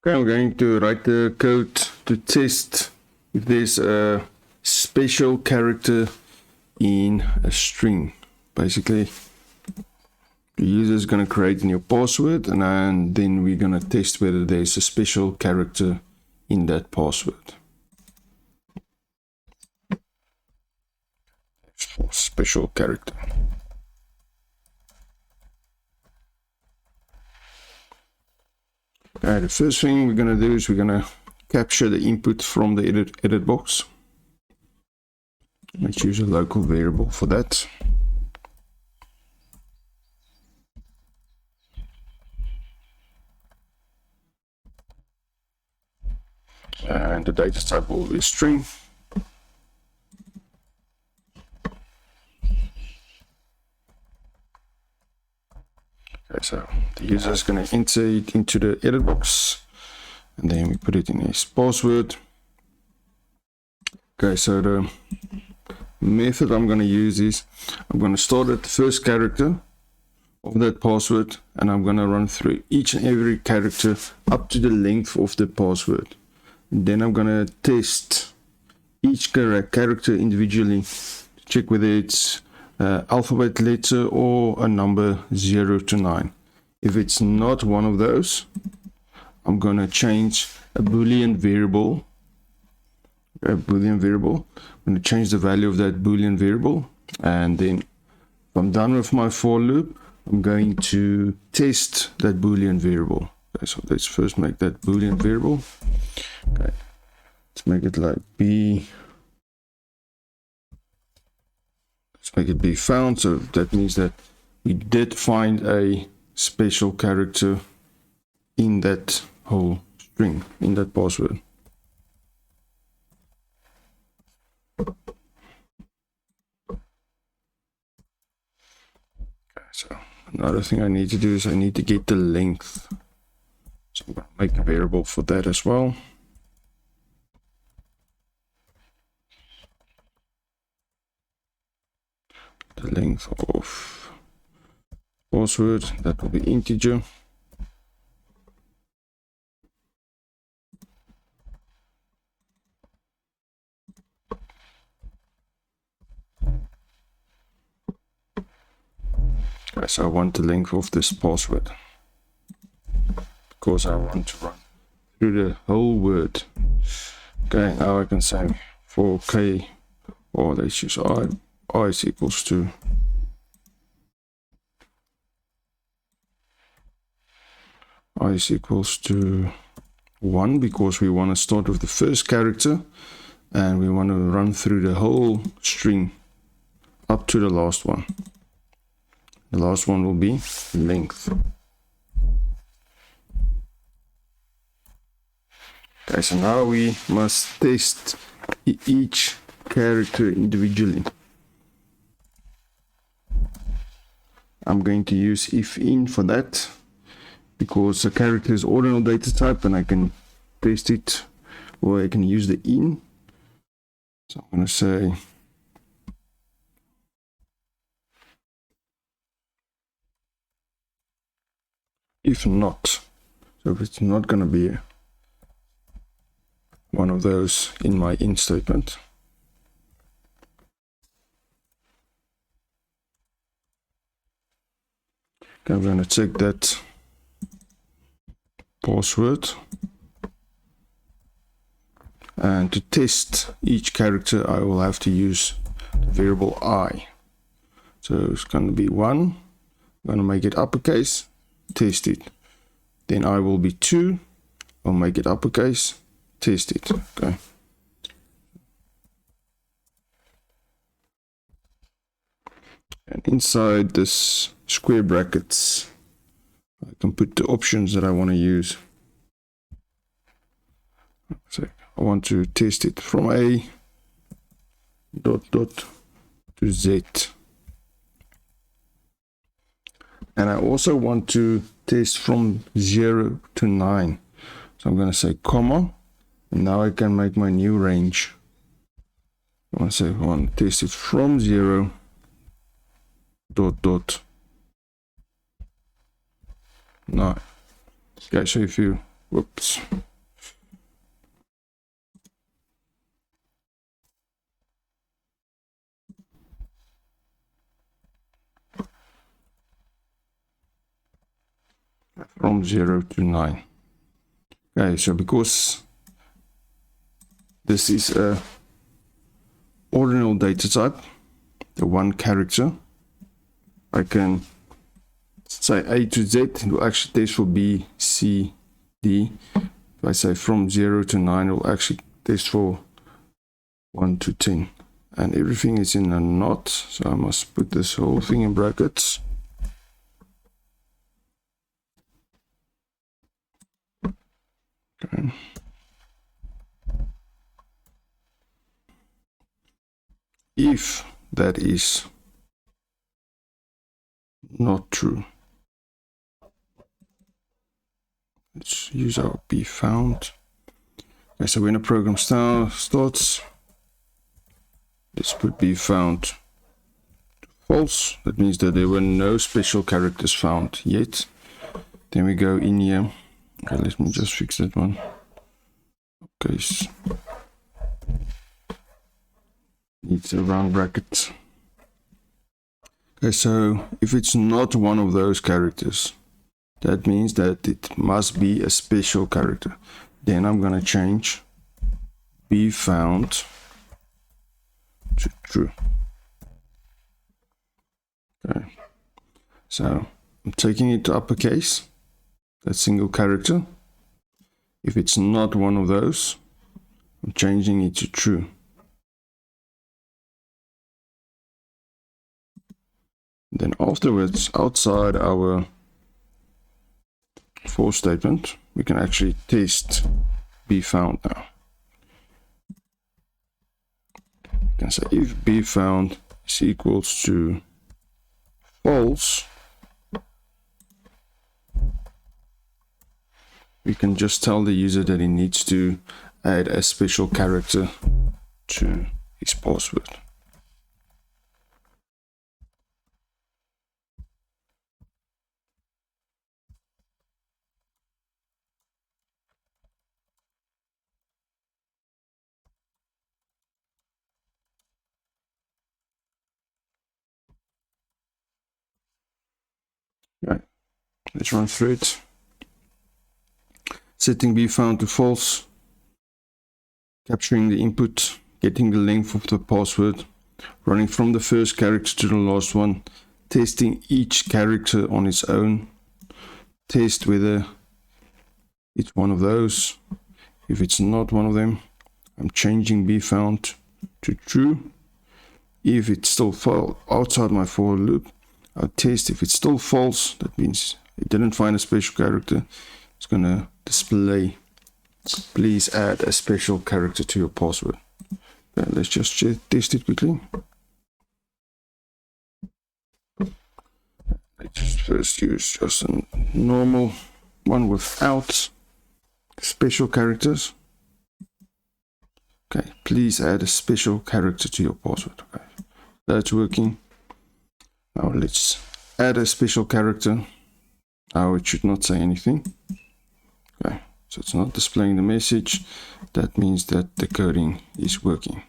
Okay, I'm going to write the code to test if there's a special character in a string. Basically, the user is going to create a new password, and then we're going to test whether there's a special character in that password. Special character. Okay, the first thing we're going to do is we're going to capture the input from the edit box. Let's use a local variable for that. And the data type will be string. Okay, so the user is going to enter it into the edit box, and then we put it in his password. Okay, so the method I'm going to use is I'm going to start at the first character of that password, and I'm going to run through each and every character up to the length of the password. And then I'm going to test each character individually to check whether it's alphabet letter or a number 0 to 9. If it's not one of those, I'm going to change a Boolean variable. I'm going to change the value of that Boolean variable, and then if I'm done with my for loop, I'm going to test that Boolean variable. Okay, so let's first make that Boolean variable. Okay, let's make it like B. Let's make it be found. So that means that we did find a special character in that whole string, in that password. So another thing I need to do is I need to get the length. So I'm going to make a variable for that as well. The length of password, that will be integer. So I want the length of this password because I want to run through the whole word. Okay, now I can say for k, or let's use I is equals to I is equals to 1, because we want to start with the first character and we want to run through the whole string up to the last one. The last one will be length. Okay, so now we must test each character individually. I'm going to use if-in for that, because the character is ordinal data type and I can paste it, or I can use the in. So I'm going to say if not. So if it's not going to be one of those in my in statement, okay, I'm going to check that password, and to test each character I will have to use the variable I. So it's going to be 1, I'm going to make it uppercase, test it. Then I will be 2, I'll make it uppercase, test it. Okay. And inside this square brackets, I can put the options that I want to use. So I want to test it from A dot to Z. And I also want to test from 0 to 9. So I'm going to say comma, and now I can make my new range. I want to say I want to test it from 0 dot 9. Okay, so if you Whoops. From 0 to 9. Okay, so because this is a ordinal data type, the one character, I can say A to Z, it will actually test for B, C, D. If I say from 0 to 9, it will actually test for 1 to 10. And everything is in a knot, so I must put this whole thing in brackets. Okay. If that is not true, let's use our be found. Okay, so when a program starts, let's put be found to false. That means that there were no special characters found yet. Then we go in here. Okay, let me just fix that one. Okay, needs a round bracket. Okay, so if it's not one of those characters, that means that it must be a special character. Then I'm gonna change be found to true. Okay, so I'm taking it to uppercase, that single character. If it's not one of those, I'm changing it to true. Then afterwards, outside our for statement, we can actually test be found now. We can say if be found is equals to false, we can just tell the user that he needs to add a special character to his password. Right, let's run through it. Setting be found to false, capturing the input, getting the length of the password, running from the first character to the last one, testing each character on its own, test whether it's one of those. If it's not one of them, I'm changing be found to true. If it's still outside my for loop, I'll test. If it's still false, that means it didn't find a special character. It's gonna display, please add a special character to your password. Okay, let's just test it quickly. Let's first use just a normal one without special characters. Okay, please add a special character to your password. Okay, that's working. Now let's add a special character. Now it should not say anything. Okay, so it's not displaying the message. That means that the coding is working.